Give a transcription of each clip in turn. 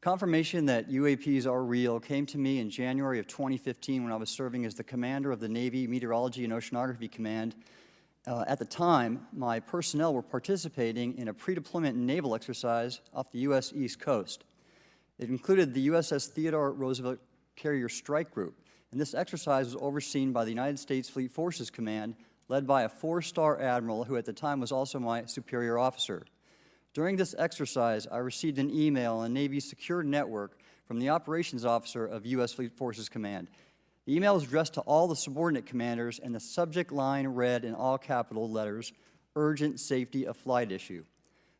Confirmation that UAPs are real came to me in January of 2015 when I was serving as the commander of the Navy Meteorology and Oceanography Command. At the time, my personnel were participating in a pre-deployment naval exercise off the U.S. East Coast. It included the USS Theodore Roosevelt Carrier Strike Group, and this exercise was overseen by the United States Fleet Forces Command, led by a 4-star admiral who at the time was also my superior officer. During this exercise, I received an email on Navy's secure network from the operations officer of U.S. Fleet Forces Command. The email was addressed to all the subordinate commanders, and the subject line read in all capital letters, "Urgent Safety of Flight Issue."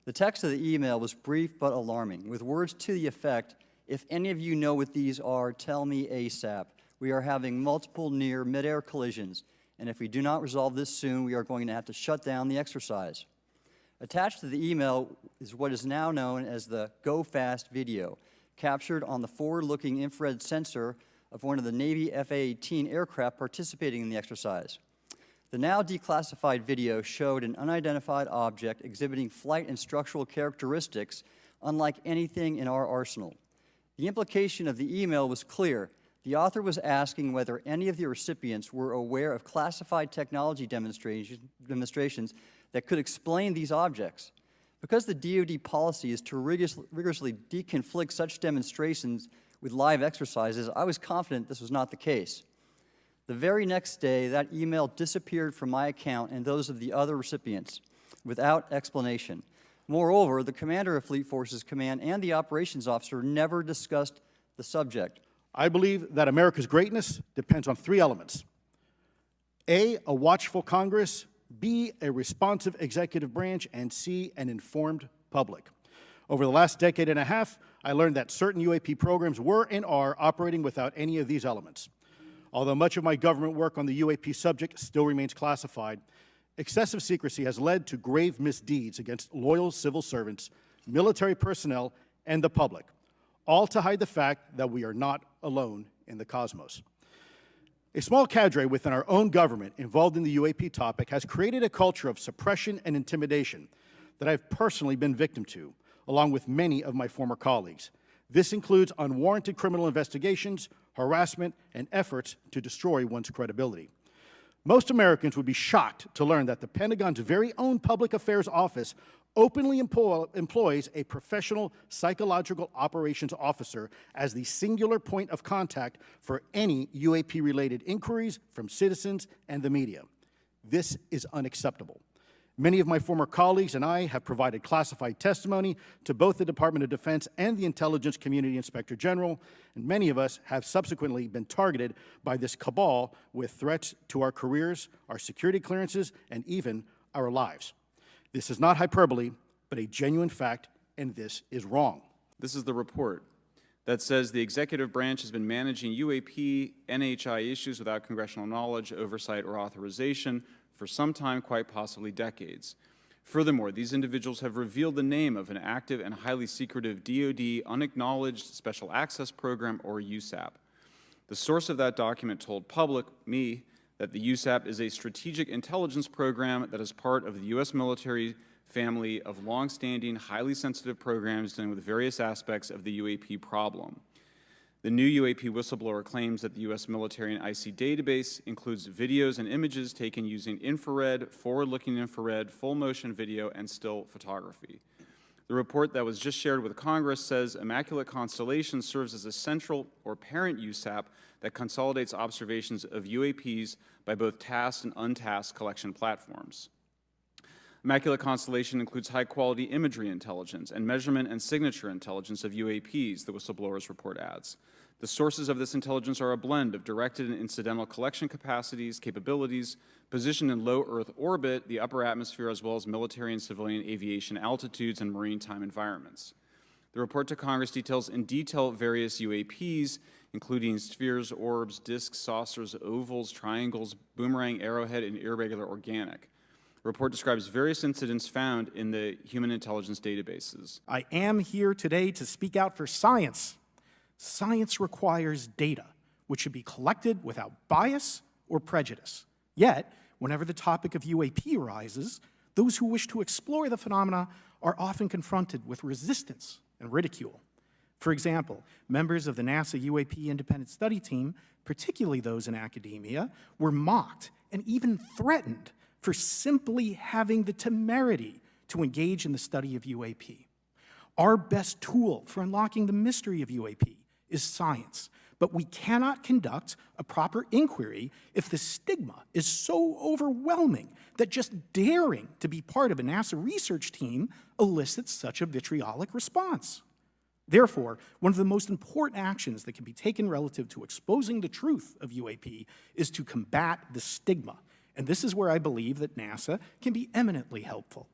The text of the email was brief but alarming, with words to the effect, "If any of you know what these are, tell me ASAP. We are having multiple near mid-air collisions, and if we do not resolve this soon, we are going to have to shut down the exercise." Attached to the email is what is now known as the Go Fast video, captured on the forward-looking infrared sensor of one of the Navy F-A-18 aircraft participating in the exercise. The now declassified video showed an unidentified object exhibiting flight and structural characteristics unlike anything in our arsenal. The implication of the email was clear. The author was asking whether any of the recipients were aware of classified technology demonstrations that could explain these objects. Because the DoD policy is to rigorously deconflict such demonstrations with live exercises, I was confident this was not the case. The very next day, that email disappeared from my account and those of the other recipients without explanation. Moreover, the commander of Fleet Forces Command and the operations officer never discussed the subject. I believe that America's greatness depends on 3 elements. A watchful Congress, B, a responsive executive branch, and C, an informed public. Over the last decade and a half, I learned that certain UAP programs were and are operating without any of these elements. Although much of my government work on the UAP subject still remains classified, excessive secrecy has led to grave misdeeds against loyal civil servants, military personnel, and the public, all to hide the fact that we are not alone in the cosmos. A small cadre within our own government involved in the UAP topic has created a culture of suppression and intimidation that I've personally been victim to, along with many of my former colleagues. This includes unwarranted criminal investigations, harassment, and efforts to destroy one's credibility. Most Americans would be shocked to learn that the Pentagon's very own Public Affairs Office openly employs a professional psychological operations officer as the singular point of contact for any UAP-related inquiries from citizens and the media. This is unacceptable. Many of my former colleagues and I have provided classified testimony to both the Department of Defense and the Intelligence Community Inspector General, and many of us have subsequently been targeted by this cabal with threats to our careers, our security clearances, and even our lives. This is not hyperbole, but a genuine fact, and this is wrong. This is the report that says the executive branch has been managing UAP, NHI issues without congressional knowledge, oversight, or authorization for some time, quite possibly decades. Furthermore, these individuals have revealed the name of an active and highly secretive DoD Unacknowledged Special Access Program, or USAP. The source of that document told me, that the USAP is a strategic intelligence program that is part of the U.S. military family of long-standing, highly sensitive programs dealing with various aspects of the UAP problem. The new UAP whistleblower claims that the U.S. military and IC database includes videos and images taken using infrared, forward-looking infrared, full-motion video, and still photography. The report that was just shared with Congress says Immaculate Constellation serves as a central or parent USAP that consolidates observations of UAPs by both tasked and untasked collection platforms. Immaculate Constellation includes high-quality imagery intelligence and measurement and signature intelligence of UAPs, the whistleblower's report adds. The sources of this intelligence are a blend of directed and incidental collection capabilities, positioned in low Earth orbit, the upper atmosphere, as well as military and civilian aviation altitudes and maritime environments. The report to Congress details in detail various UAPs, including spheres, orbs, disks, saucers, ovals, triangles, boomerang, arrowhead, and irregular organic. The report describes various incidents found in the human intelligence databases. I am here today to speak out for science. Science requires data, which should be collected without bias or prejudice. Yet, whenever the topic of UAP arises, those who wish to explore the phenomena are often confronted with resistance and ridicule. For example, members of the NASA UAP Independent Study Team, particularly those in academia, were mocked and even threatened for simply having the temerity to engage in the study of UAP. Our best tool for unlocking the mystery of UAP is science, but we cannot conduct a proper inquiry if the stigma is so overwhelming that just daring to be part of a NASA research team elicits such a vitriolic response. Therefore, one of the most important actions that can be taken relative to exposing the truth of UAP is to combat the stigma. And this is where I believe that NASA can be eminently helpful.